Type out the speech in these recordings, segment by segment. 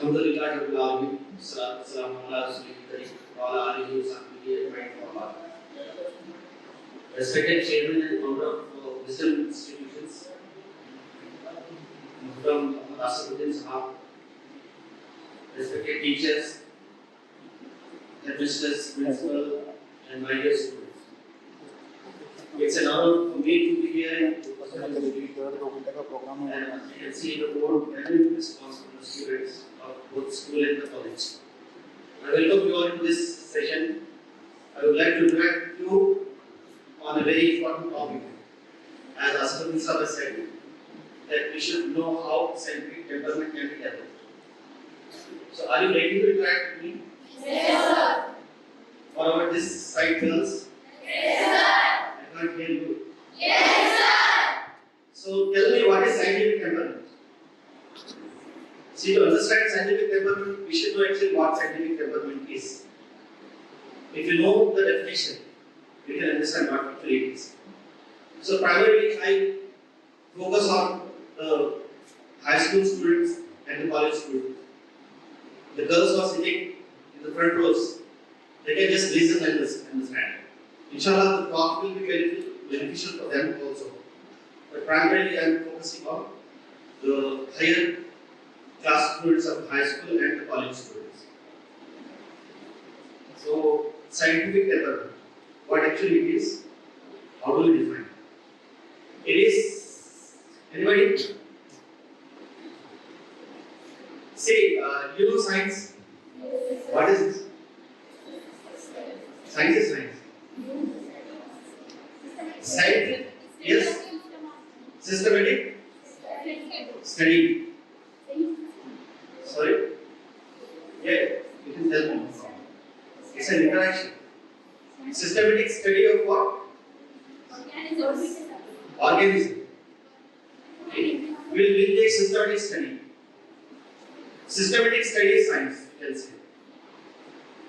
Alhamdulillah Rabbil Alamin. Salatu wassalamu ala Rasulil Kareem wa ala alihi wa sahbihi ajma'in wa ba'd. Respected Chairman and Founder of Wisdom Institutions, from Asruddin Sahab, respected teachers, headmisters, principal, and my dear students. It's an honor for me to be here and you can see the board and response from the students of both school and the college. I welcome you all to this session. I would like to direct you on a very important topic. As Asruddin Sahab has said, that we should know how scientific temperament can be developed. So, are you ready to interact with me? Yes, sir. What about this side, girls? Yes, sir. I can't hear you. Yes, sir. So, tell me what is scientific temperament? See, to understand scientific temperament, we should know actually what scientific temperament is. If you know the definition, you can understand what actually it is. So, primarily, I focus on the high school students and the college students. The girls who are sitting in the front rows, they can just listen and understand. Inshallah, the talk will be very beneficial for them also. But primarily, I am focusing on the higher class students of high school and the college students. So, scientific temperament, what actually it is, how do we define it? It is, anybody? Say, you know science? What is this? Science is science. Science, yes. Systematic study. Sorry? Yeah, you can tell me. It's an interaction. Systematic study of what? Organism. Okay. We'll take systematic study. Systematic study is science, you can say.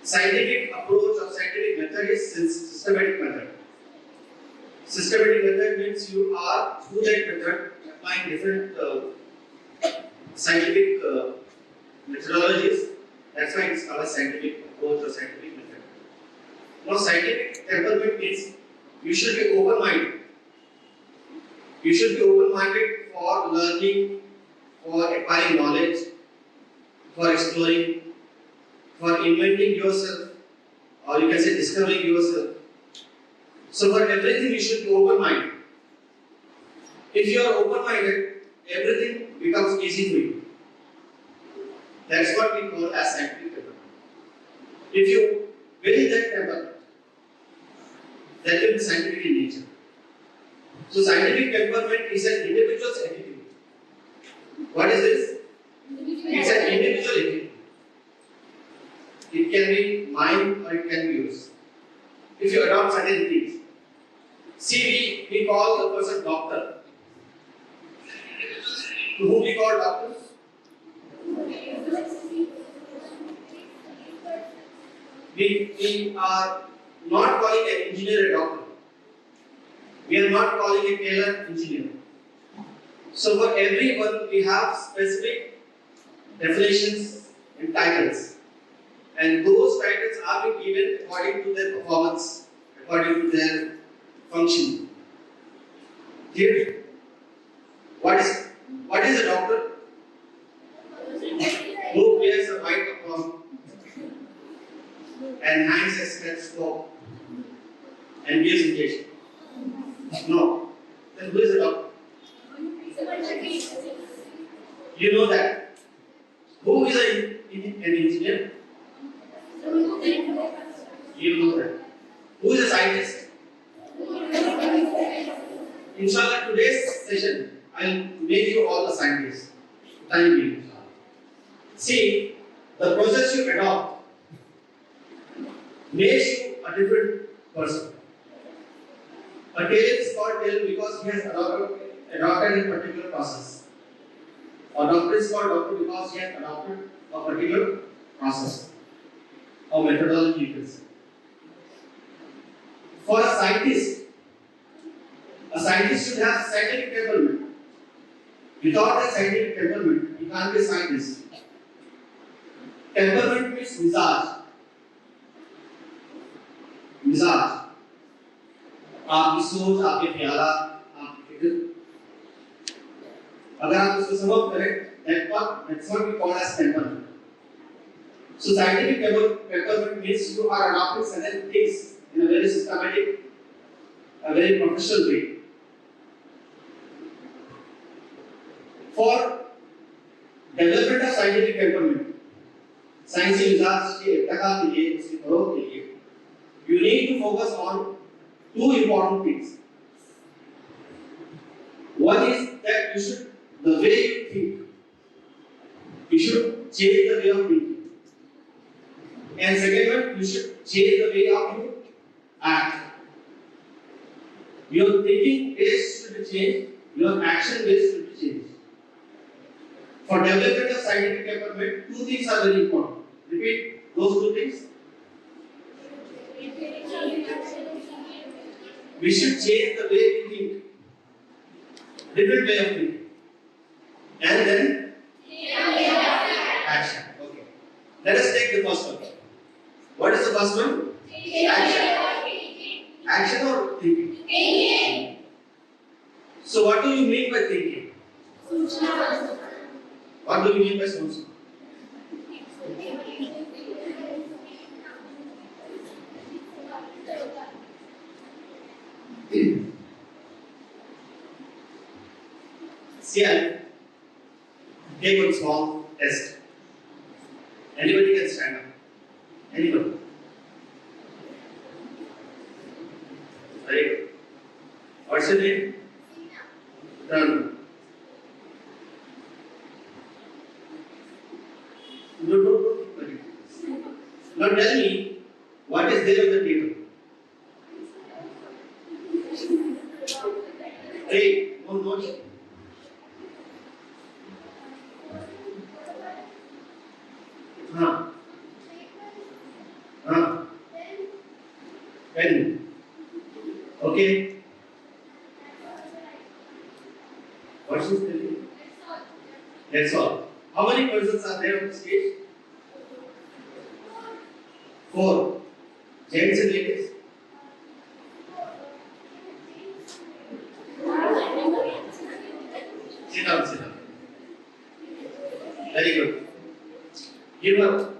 Scientific approach or scientific method is systematic method. Systematic method means you are, through that method, applying different scientific methodologies. That's why it's called a scientific approach or scientific method. Now, scientific temperament means you should be open-minded. You should be open-minded for learning, for acquiring knowledge, for exploring, for inventing yourself, or you can say discovering yourself. So for everything you should be open-minded. If you are open-minded, everything becomes easy for you. That's what we call as scientific temperament. If you build that temperament, that will be scientific in nature. So scientific temperament is an individual's attitude. What is this? It's an individual attitude. It can be mine or it can be yours. If you adopt certain things. See, we call the person doctor. To whom we call doctors? We are not calling an engineer a doctor. We are not calling a tailor engineer. So for everyone we have specific definitions and titles. And those titles are being given according to their performance, according to their function. Clear? What is a doctor? Who wears a white apron and hangs a stethoscope and gives injection? No. Then who is a doctor? You know that. Who is an engineer? You know that. Who is a scientist? Inshallah, today's session, I will make you all the scientists. Time being, inshallah. See, the process you adopt makes you a different person. A tailor is called tailor because he has adopted a particular process. A doctor is called doctor because he has adopted a particular process or methodology, you can say. For a scientist should have scientific temperament. Without a scientific temperament, he can't be a scientist. Temperament means मिजाज. मिजाज. आपकी सोच, आपके ख्यालात, आपकी फिक्र. अगर आप इसको समझ करें, that's what we call as temperament. So scientific temperament means you are adopting certain things in a very systematic, a very professional way. For development of scientific temperament, साइंसी मिजाज के इर्तिका के लिए, उसकी फरोग के लिए, you need to focus on two important things. One is that you should, the way you think, you should change the way of thinking. And second one, you should change the way of you act. Your thinking base should be changed, your action base should be changed. For development of scientific temperament, two things are very important. Repeat those two things. We should change the way we think, different way of thinking, and then action. Okay. Let us take the first one. What is the first one? Action. Action or thinking? So what do you mean by thinking? What do you mean by sochna? See, I'll take one small test. Anybody can stand up. Anybody. Very good. What's your name? Done. No. Now tell me, what is there on the table? Hey, no. Pen. Okay. What should tell you? That's all. How many persons are there on the stage? 4. Gents and ladies? Sit down. Very good. Give up.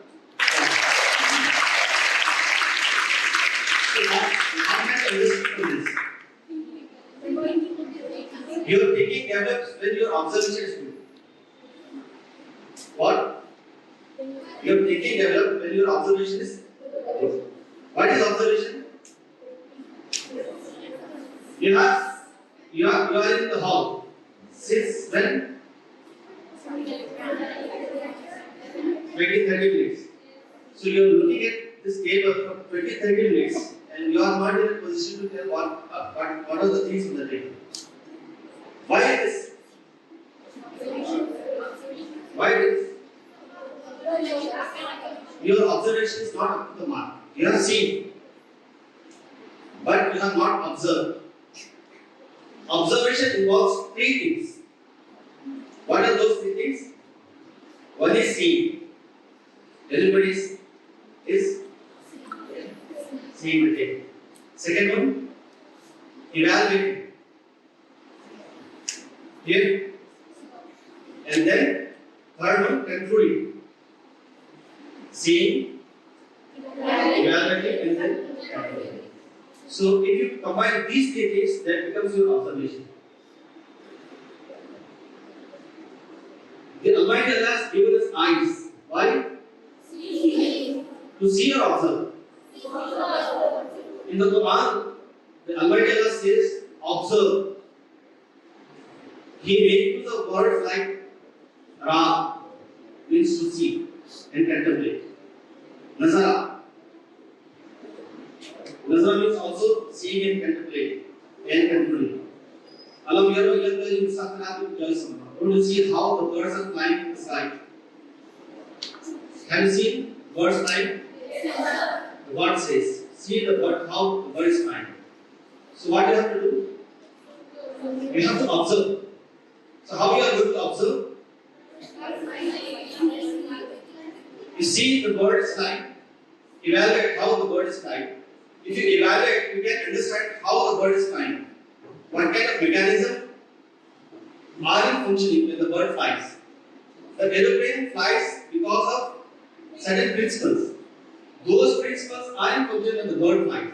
Your thinking develops when your observation is good. What? Your thinking develops when your observation is good. What is observation? You are in the hall. Since when? 20-30 minutes. So you are looking at this table for 20-30 minutes, and you are not in a position to tell what are the things on the table. Why this? Why this? Your observation is not up to the mark. You have seen, but you have not observed. Observation involves 3 things. What are those 3 things? One is seeing. Everybody is seeing the table. Second one, evaluating. Here. And then third one, concluding. Seeing, evaluating, and then concluding. So if you combine these 3 things, that becomes your observation. The Almighty Allah has given us eyes. Why? To see or observe. In the Quran, the Almighty Allah says, observe. He makes use of words like Ra, means to see and contemplate. Nazara. Nazara means also seeing and contemplating and contemplating. Alam yaro yadda yusafiratu jalisam. Don't you see how the birds are flying in the sky? Have you seen birds flying? The word says, see the bird, how the bird is flying. So what you have to do? You have to observe. So how you are going to observe? You see the bird is flying, evaluate how the bird is flying. If you evaluate, you can understand how the bird is flying. What kind of mechanism are in functioning when the bird flies? The aeroplane flies because of certain principles. Those principles are in function when the bird flies.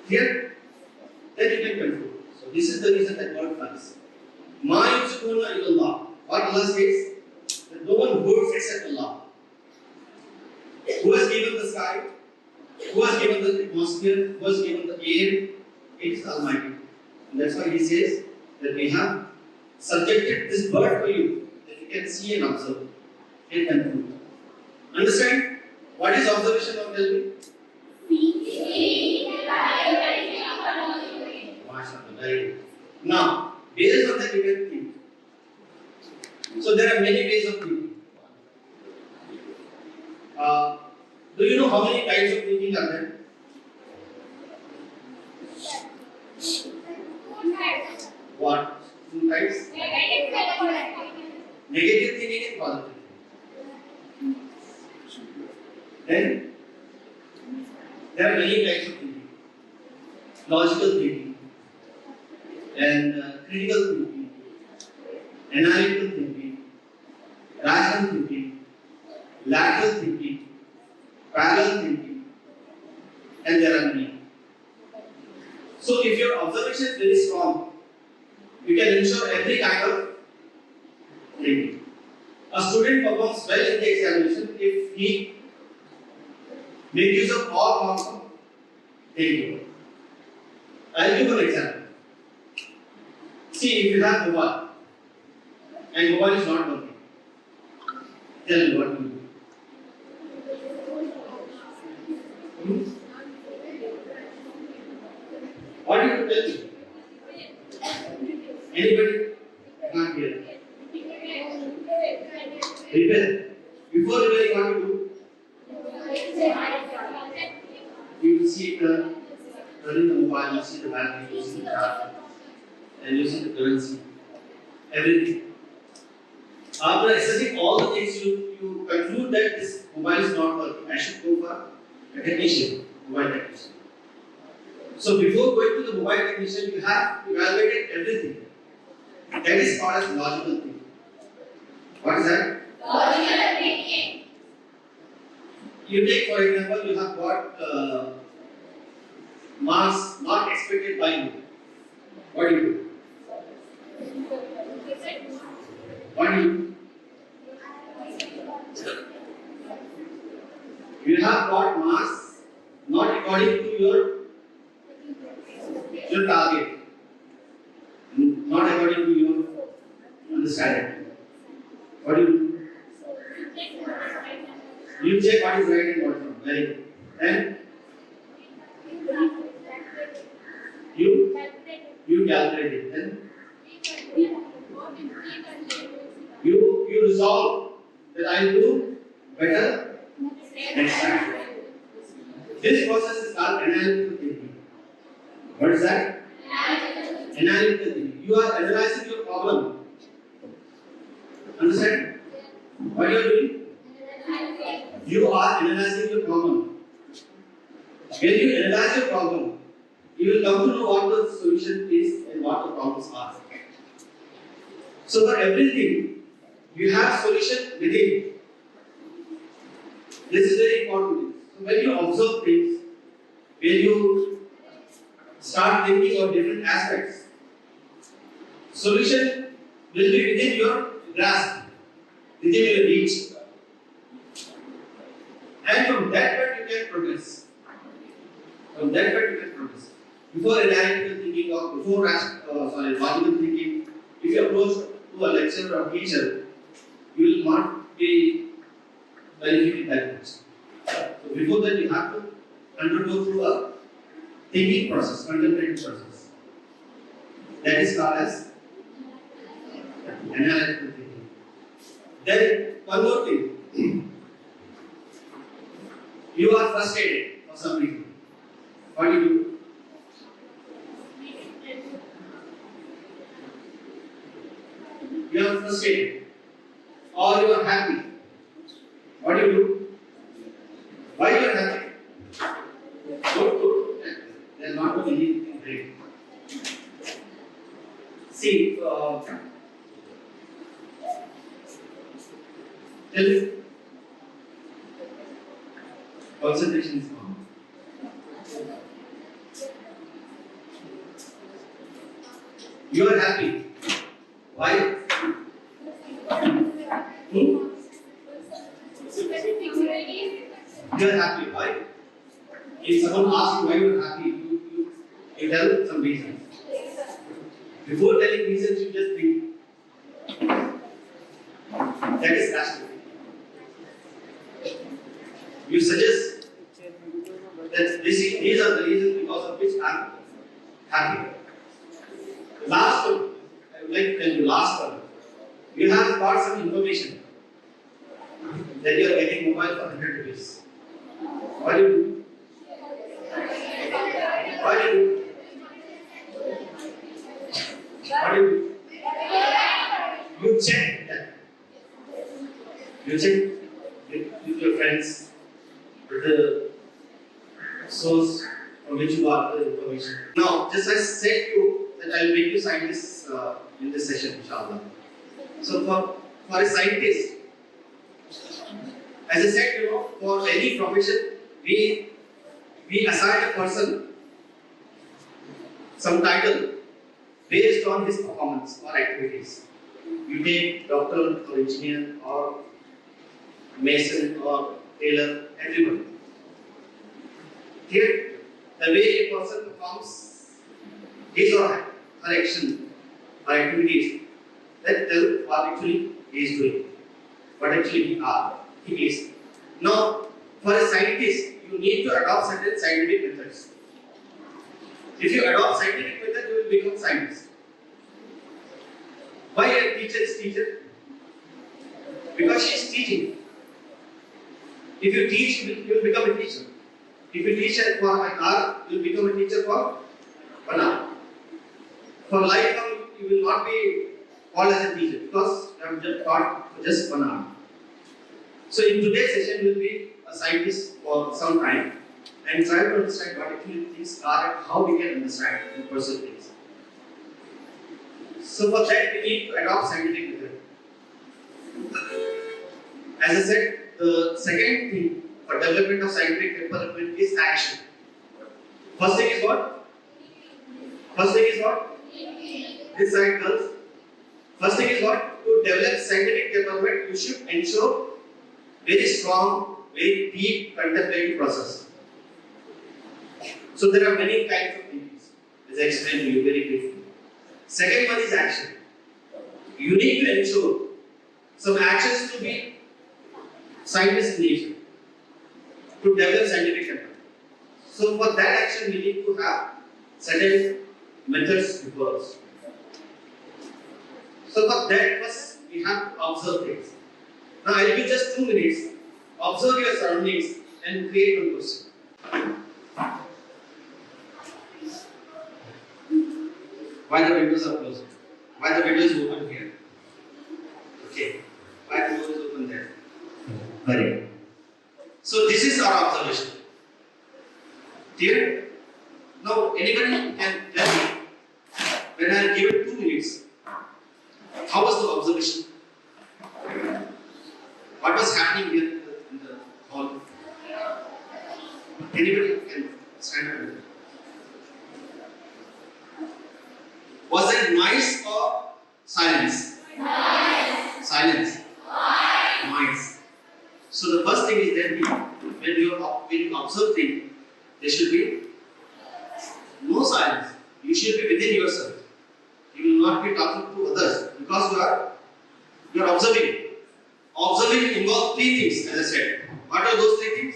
Clear? Then you can control. So this is the reason that bird flies. Ma yusukuna illallah. What Allah says, that no one works except Allah. Who has given the sky? Who has given the atmosphere? Who has given the air? It is Almighty. And that's why He says that we have subjected this bird for you, that you can see and observe and control. Understand? What is observation of Delhi? Now, based on that, you can think. So there are many ways of thinking. Do you know how many types of thinking are there? What? Two types? Negative thinking and positive thinking. Then there are many types of thinking. Logical thinking and critical thinking, analytical thinking, rational thinking, lateral thinking, parallel thinking, and there are many. So if your observation is very strong, you can ensure every kind of thinking. A student performs well in the examination if he makes use of all forms of thinking. I'll give an example. See, if you have mobile and mobile is not working, tell me what to do. What do you tell me? Anybody? Not here. Repair. Before repairing, what do you do? You will see the running the mobile, you see the battery, you see the charger, and you see the currency, everything. After assessing all the things, you conclude that this mobile is not working. I should go for a technician, mobile technician. So before going to the mobile technician, you have evaluated everything. That is called as logical thinking. What is that? Logical thinking. You take, for example, you have got marks not expected by you. What do you do? What do you do? You have got marks not according to your target, not according to your understanding. What do you do? You check what is right and what is wrong. Very good. Then you calculate it. Then you resolve that I will do better next time. This process is called analytical thinking. What is that? Analytical thinking. You are analyzing your problem. Understand? What you are doing? You are analyzing your problem. When you analyze your problem, you will come to know what the solution is and what the problems are. So for everything, you have solution within. This is very important. So when you observe things, when you start thinking of different aspects, solution will be within your grasp, within your reach. And from that point you can progress. From that point you can progress. Before analytical thinking or before logical thinking, if you approach to a lecturer or teacher, you will not be benefited that much. So before that you have to undergo through a thinking process, contemplative process. That is called as analytical thinking. Then one more thing. You are frustrated for some reason. What do you do? You are frustrated or you are happy. What do you do? Why you are happy? Good. They are not doing anything great. See, tell me. Concentration is gone. You are happy. Why? You are happy. Why? If someone asks you why you are happy, you tell some reasons. Before telling reasons, you just think. That is rational. You suggest that these are the reasons because of which I am happy. Last one, I would like to tell you, last one. You have got some information that you are getting mobile for 100 rupees. What do you do? What do you do? What do you do? You check that. You check with your friends, with the source from which you got the information. Now, just as I said to you that I will make you scientists in this session, inshallah. So for a scientist, as I said, for any profession, we assign a person some title based on his performance or activities. You take doctor or engineer or mason or tailor, everyone. Here, the way a person performs his or her action or activities, that tell what actually he is doing, what actually he is. Now, for a scientist, you need to adopt certain scientific methods. If you adopt scientific method, you will become scientist. Why a teacher is teacher? Because she is teaching. If you teach, you will become a teacher. If you teach for an hour, you will become a teacher for 1 hour. For lifetime, you will not be called as a teacher because you have just taught for just 1 hour. So in today's session, we will be a scientist for some time and try to understand what actually things are and how we can understand and pursue things. So for that, we need to adopt scientific method. As I said, the second thing for development of scientific development is action. First thing is what? This side, girls. First thing is what? To develop scientific development, you should ensure very strong, very deep contemplative process. So there are many kinds of things, as I explained to you very briefly. Second one is action. You need to ensure some actions to be scientist in nature, to develop scientific method. So for that action, we need to have certain methods before us. So for that, first we have to observe things. Now I will give just 2 minutes. Observe your surroundings and create one question. Why the windows are closed? Why the window is open here? Okay. Why the door is open there? Very. So this is our observation. Clear? Now anybody can tell me, when I have given 2 minutes, how was the observation? What was happening here in the hall? Anybody can stand up with it. Was there noise or silence? Noise. Silence. Noise. So the first thing is that when you observe things, there should be no silence. You should be within yourself. You will not be talking to others because you are observing. Observing involves 3 things, as I said. What are those 3 things?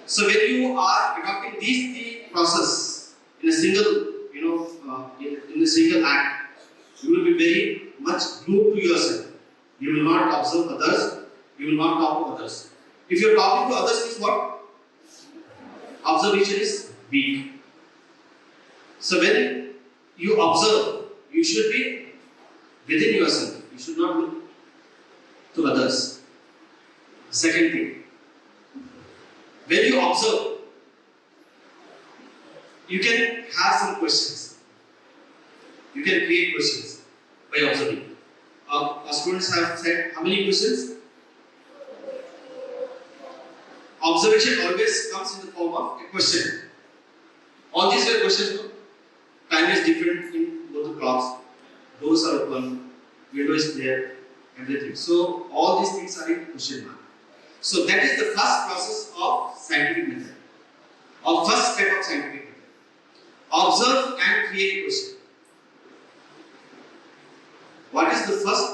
So when you are adopting these 3 processes in a single, in a single act, you will be very much glued to yourself. You will not observe others. You will not talk to others. If you are talking to others, means what? Observation is weak. So when you observe, you should be within yourself. You should not look to others. Second thing, when you observe, you can have some questions. You can create questions by observing. Our students have said how many questions? Observation always comes in the form of a question. All these are questions. No? Time is different in both the clocks. Doors are open, window is there, everything. So all these things are in question mark. So that is the first process of scientific method, or first step of scientific method. Observe and create a question. What is the first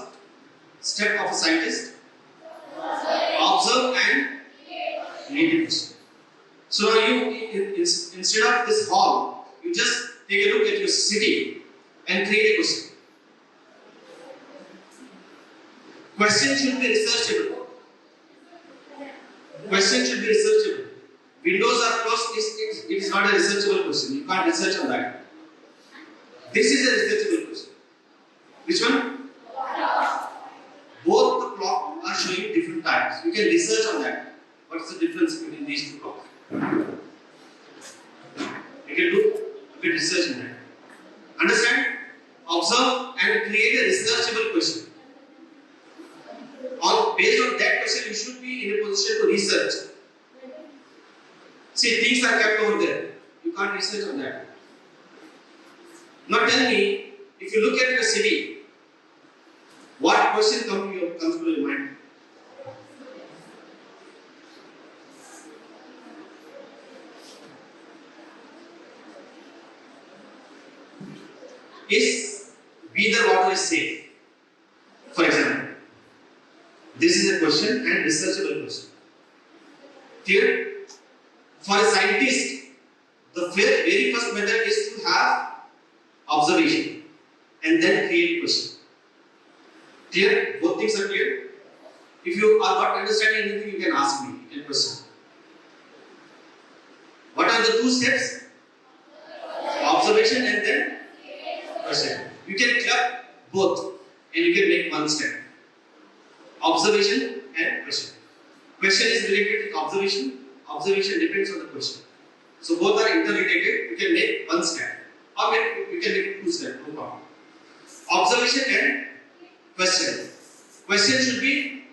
step of a scientist? Observe and create a question. So you, instead of this hall, you just take a look at your city and create a question. Question should be researchable. Question should be researchable. Windows are closed, it is not a researchable question. You can't research on that. This is a researchable question. Which one? Both the clocks are showing different times. You can research on that. What is the difference between these two clocks? You can do a bit research in that. Understand? Observe and create a researchable question. Based on that question, you should be in a position to research. See, things are kept over there. You can't research on that. Now tell me, if you look at your city, what question comes to your mind? Is whether water is safe? For example, this is a question and researchable question. Clear? For a scientist, the very first method is to have observation and then create question. Clear? Both things are clear? If you are not understanding anything, you can ask me, you can question. What are the two steps? Observation and then question. You can club both and you can make one step. Observation and question. Question is related to observation. Observation depends on the question. So both are interrelated. You can make one step, or you can make two steps. No problem. Observation and question. Question should be.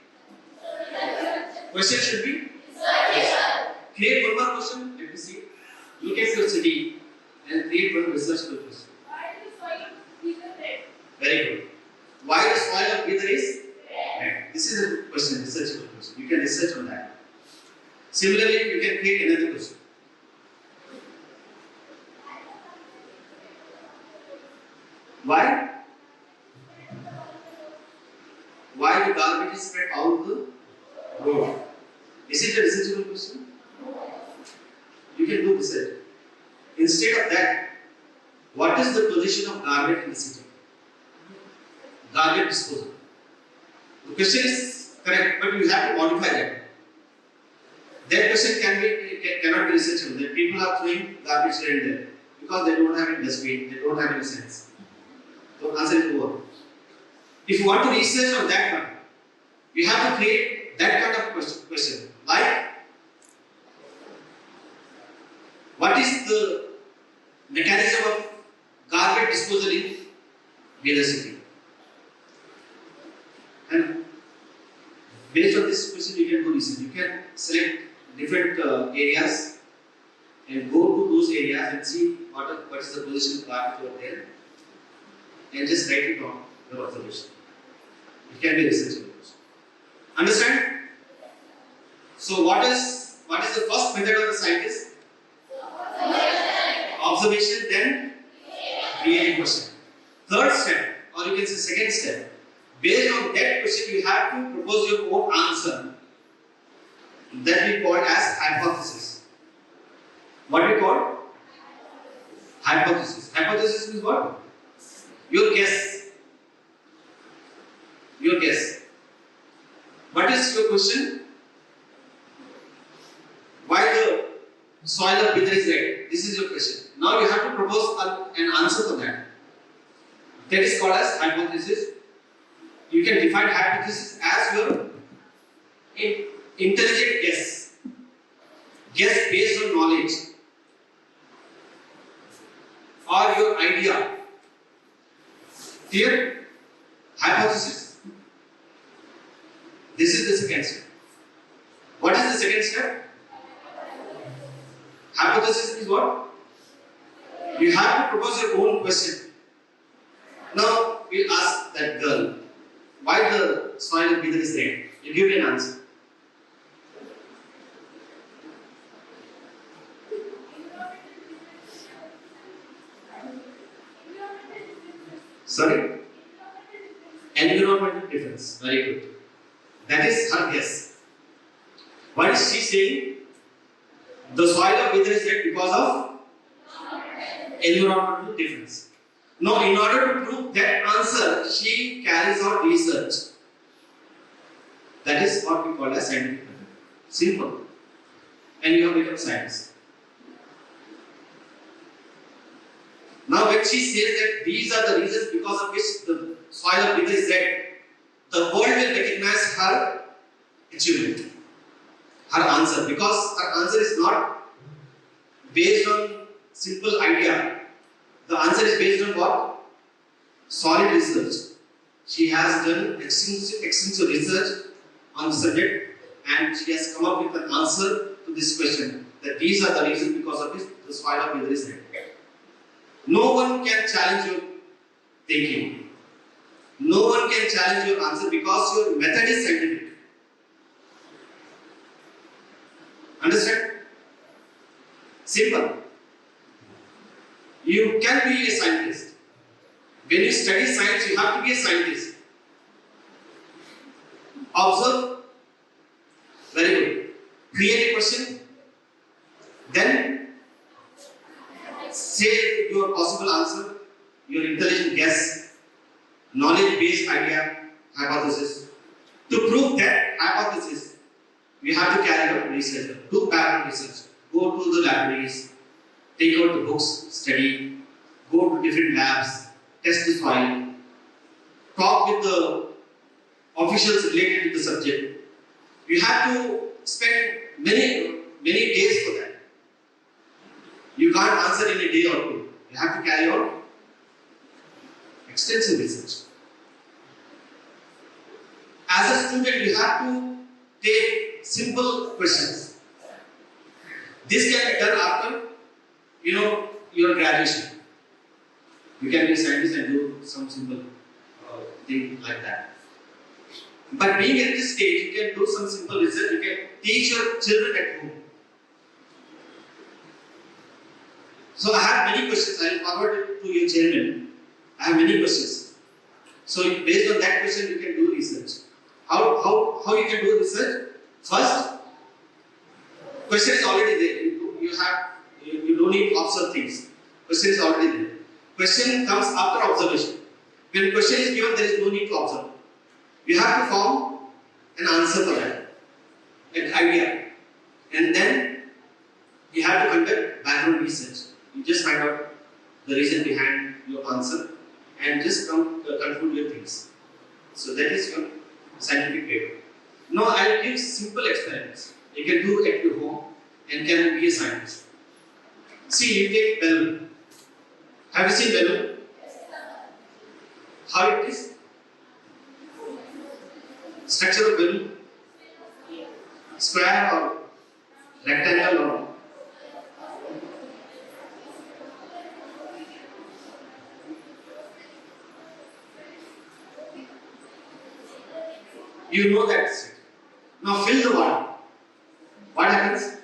Create one more question. Let me see. Look at your city and create one researchable question. Very good. Why the soil of Bidar is red? This is a question, researchable question. You can research on that. Similarly, you can create another question. Why the garbage is spread out the road? Is it a researchable question? You can do research. Instead of that, what is the position of garbage in the city? Garbage disposal. The question is correct, but you have to modify that. That question cannot be researchable. That people are throwing garbage here and there because they don't have any dustbin, they don't have any sense. So answer is over. If you want to research on that one, you have to create that kind of question. Like, what is the mechanism of garbage disposal in Bidar city? And based on this question, you can do research. You can select different areas and go to those areas and see what is the position of garbage over there, and just write it down, your observation. It can be researchable. Understand? So what is the first method of the scientist? Observation, then creating question. Third step, or you can say second step. Based on that question, you have to propose your own answer. That we call as hypothesis. What we call? Hypothesis. Hypothesis means what? Your guess. Your guess. What is your question? Why the soil of Bidar is red? This is your question. Now you have to propose an answer for that. That is called as hypothesis you can define hypothesis as your intelligent guess. Guess based on knowledge or your idea. Clear? Hypothesis. This is the second step. What is the second step? Hypothesis is what? You have to propose your own question. Now we'll ask that girl, why the soil of Bidar is red? You give me an answer. Sorry? Environmental difference. Very good. That is her guess. What is she saying? The soil of Bidar is red because of environmental difference. Now, in order to prove that answer, she carries out research. That is what we call as scientific method. Simple. And you have become science. Now, when she says that these are the reasons because of which the soil of Bidar is red, the world will recognize her achievement, her answer, because her answer is not based on simple idea. The answer is based on what? Solid research. She has done extensive research on the subject and she has come up with an answer to this question, that these are the reasons because of which the soil of Bidar is red. No one can challenge your thinking. No one can challenge your answer because your method is scientific. Understand? Simple. You can be a scientist. When you study science, you have to be a scientist. Observe. Very good. Create a question. Then say your possible answer, your intelligent guess, knowledge-based idea, hypothesis. To prove that hypothesis, we have to carry out research, do background research, go to the libraries, take out the books, study, go to different labs, test the soil, talk with the officials related to the subject. You have to spend many days for that. You can't answer in a day or two. You have to carry out extensive research. As a student, you have to take simple questions. This can be done after, your graduation. You can be a scientist and do some simple thing like that. But being at this stage, you can do some simple research. You can teach your children at home. So I have many questions. I will forward it to your chairman. I have many questions. So based on that question, you can do research. How you can do research? First, question is already there. You don't need to observe things. Question is already there. Question comes after observation. When question is given, there is no need to observe. You have to form an answer for that, an idea, and then you have to conduct background research. You just find out the reason behind your answer and just conclude your things. So that is your scientific paper. Now I will give simple experiments. You can do at your home and can be a scientist. See, you take balloon. Have you seen balloon? How it is? Structure of balloon? Square or rectangle or? You know that's it. Now fill the water. What happens?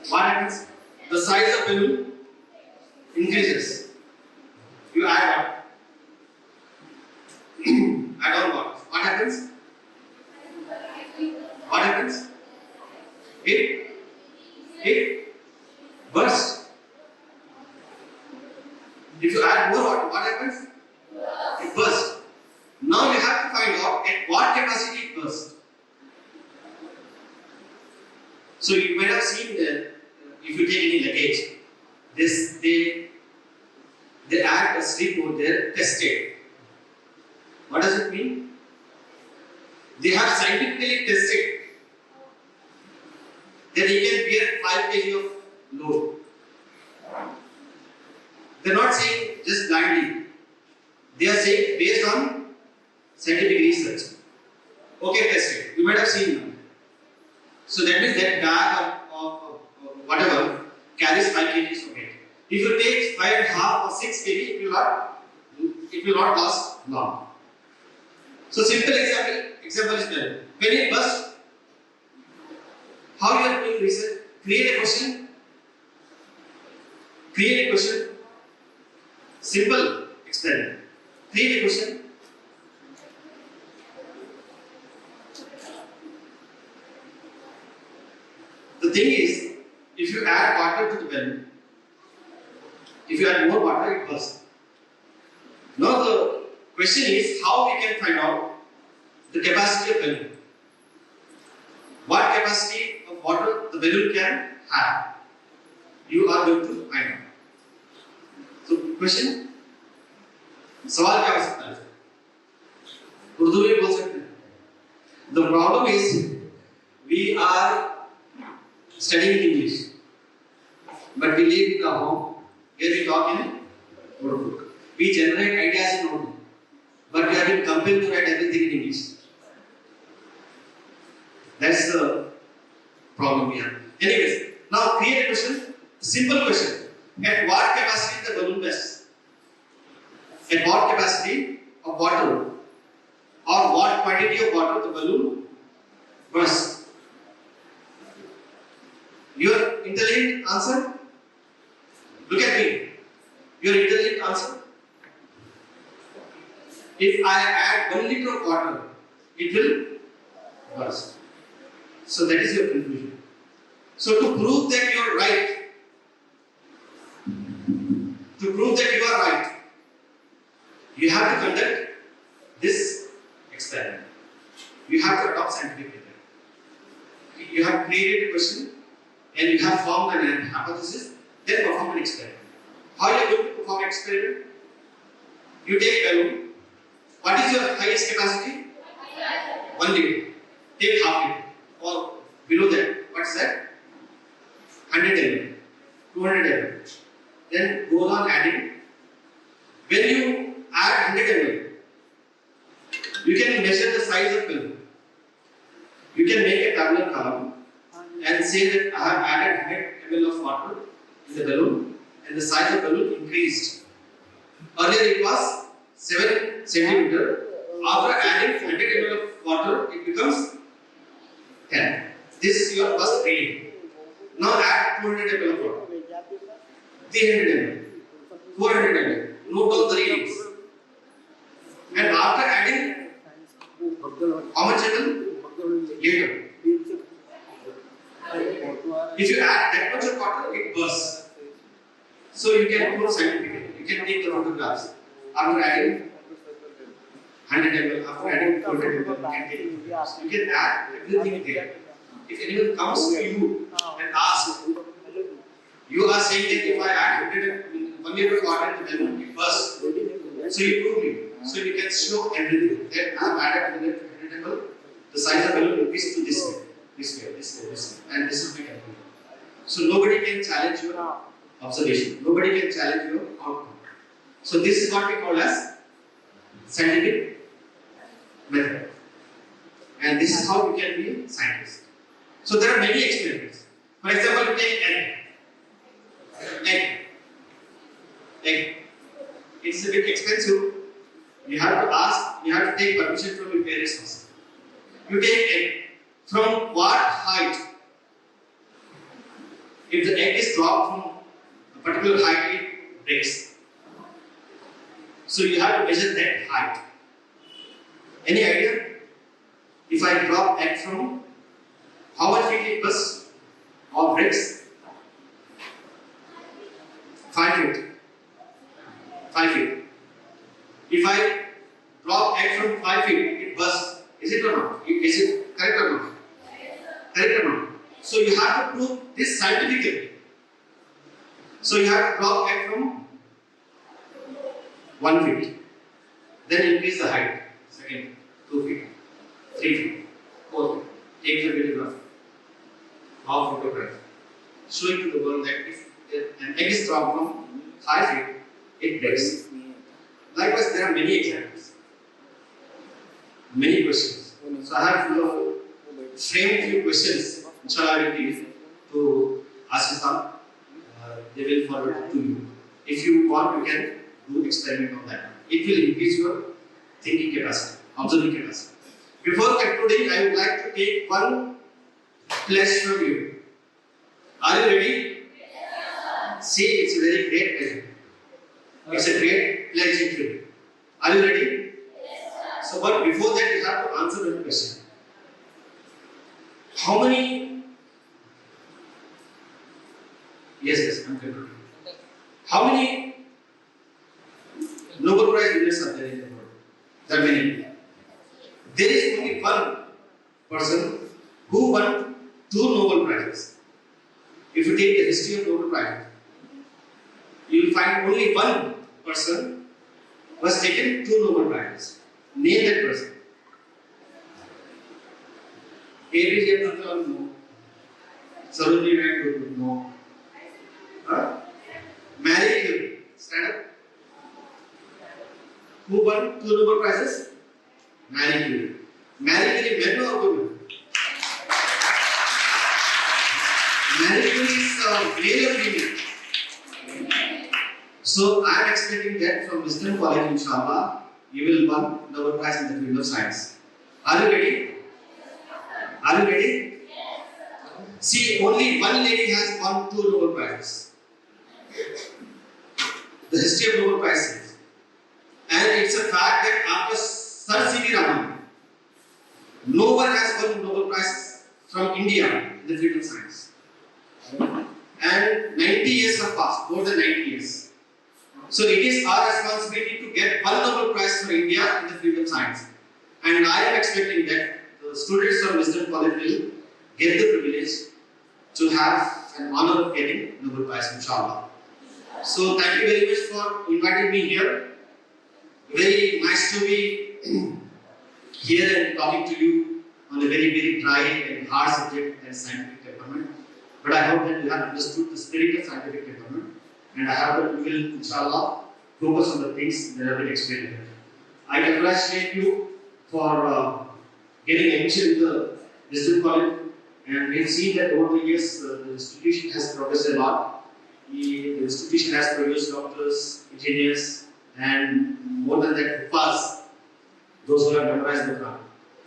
What happens? The size of balloon increases. You add water. Add on water. What happens? What happens? It bursts. If you add more water, what happens? It bursts. Now you have to find out at what capacity it bursts. So you might have seen that if you take any luggage, they add a strip over there, test it. What does it mean? They have scientifically tested that he can bear 5 kg of load. They are not saying just blindly. They are saying based on scientific research. Okay, tested. You might have seen now. So that means that guy or whatever carries 5 kg of weight. If you take 5.5 or 6 kg, it will not last long. So simple example is there. When it bursts, how you are doing research? Create a question. Create a question. Simple experiment. Create a question. The thing is, if you add water to the balloon, if you add more water, it bursts. Now the question is how we can find out the capacity of balloon. What capacity of water the balloon can have? You are going to find out. So question, सवाल क्या हो सकता है? उर्दू में बोल सकते हैं. The problem is we are studying English, but we live in a home where we talk in Urdu. We generate ideas in Urdu, but we have been compelled to write everything in English. That's the problem we have. Anyways, now create a question, a simple question. At what capacity the balloon bursts? At what capacity of water or what quantity of water the balloon bursts? Your intelligent answer? Look at me. Your intelligent answer? If I add 1 liter of water, it will burst. So that is your conclusion. So to prove that you are right, you have to conduct this experiment. You have to adopt scientific method. You have created a question and you have formed an hypothesis, then perform an experiment. How are you going to perform an experiment? You take a balloon. What is your highest capacity? 1 liter. Take half liter or below that. What is that? 100 ml, 200 ml. Then goes on adding. When you add 100 ml, you can measure the size of balloon. You can make a tabular column and say that I have added 100 ml of water in the balloon and the size of the balloon increased. Earlier it was 7 centimeter. After adding 100 ml of water, it becomes 10. This is your first reading. Now add 200 ml of water, 300 ml, 400 ml. Note down the readings. And after adding, how much ml? Liter. If you add that much of water, it bursts. So you can prove scientifically. You can take the photographs. After adding 100 ml, after adding 200 ml, you can take photographs. You can add everything there. If anyone comes to you and asks, you are saying that if I add 1 liter of water to the balloon, it bursts. So you prove me. So you can show everything. That I have added 100 ml, the size of the balloon increased to this way, this way, this way, this way, and this is my conclusion. So nobody can challenge your observation. Nobody can challenge your outcome. So this is what we call as scientific method. And this is how you can be a scientist. So there are many experiments. For example, you take egg. It's a bit expensive. You have to take permission from your parents first. You take egg. From what height? If the egg is dropped from a particular height, it breaks. So you have to measure that height. Any idea? If I drop egg from how much feet it bursts or breaks? 5 feet. 5 feet. If I drop egg from 5 feet, it bursts. Is it or not? Is it correct or not? Correct or not? So you have to prove this scientifically. So you have to drop egg from 1 feet. Then increase the height. second 2 feet, 3 feet, 4 feet. Take the photograph of photograph. Show it to the world that if an egg is dropped from 5 feet, it breaks. Likewise, there are many examples, many questions. So I have framed few questions which I will give to Asisam. They will forward to you. If you want, you can do experiment on that. It will increase your thinking capacity, observing capacity. Before concluding, I would like to take one pledge from you. Are you ready? Yes. See, it's a very great pleasure. It's a great pledge in you. Are you ready? Yes. So, but before that, you have to answer one question. How many? Yes, I'm concluding. How many Nobel Prize winners are there in the world? There are many. There is only one person who won 2 Nobel Prizes. If you take the history of Nobel Prize, you will find only one person who has taken 2 Nobel Prizes. Name that person. APJ Abdul Kalam, no. Sarojini Naidu, no. Marie Curie, stand up. Who won 2 Nobel Prizes? Marie Curie. Marie Curie, men or women? Marie Curie is male or female? So I am expecting that from Wisdom College, inshallah, you will win Nobel Prize in the field of science. Are you ready? Are you ready? See, only one lady has won 2 Nobel Prizes. The history of Nobel Prize says. And it's a fact that after Sir C.V. Raman, no one has won Nobel Prize from India in the field of science. And 90 years have passed, more than 90 years. So it is our responsibility to get one Nobel Prize for India in the field of science. And I am expecting that the students from Wisdom College will get the privilege to have an honor of getting Nobel Prize, inshallah. So thank you very much for inviting me here. Very nice to be here and talking to you on a very, very dry and hard subject and scientific temperament. But I hope that you have understood the spirit of scientific temperament, and I hope that you will, inshallah, focus on the things that have been explained here. I congratulate you for getting admission in the Wisdom College, and we have seen that over the years the institution has progressed a lot. The institution has produced doctors, engineers, and more than that, pass those who have memorized the Quran.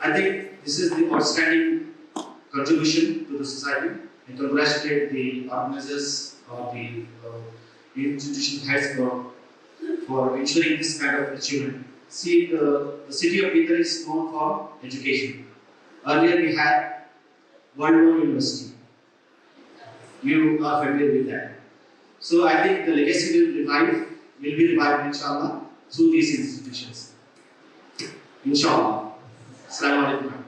I think this is the outstanding contribution to the society, and congratulate the organizers of the institution heads for ensuring this kind of achievement. See, the city of Bidar is known for education. Earlier we had World University. You are familiar with that. So I think the legacy will be revived, inshallah, through these institutions. Inshallah. Assalamu alaikum.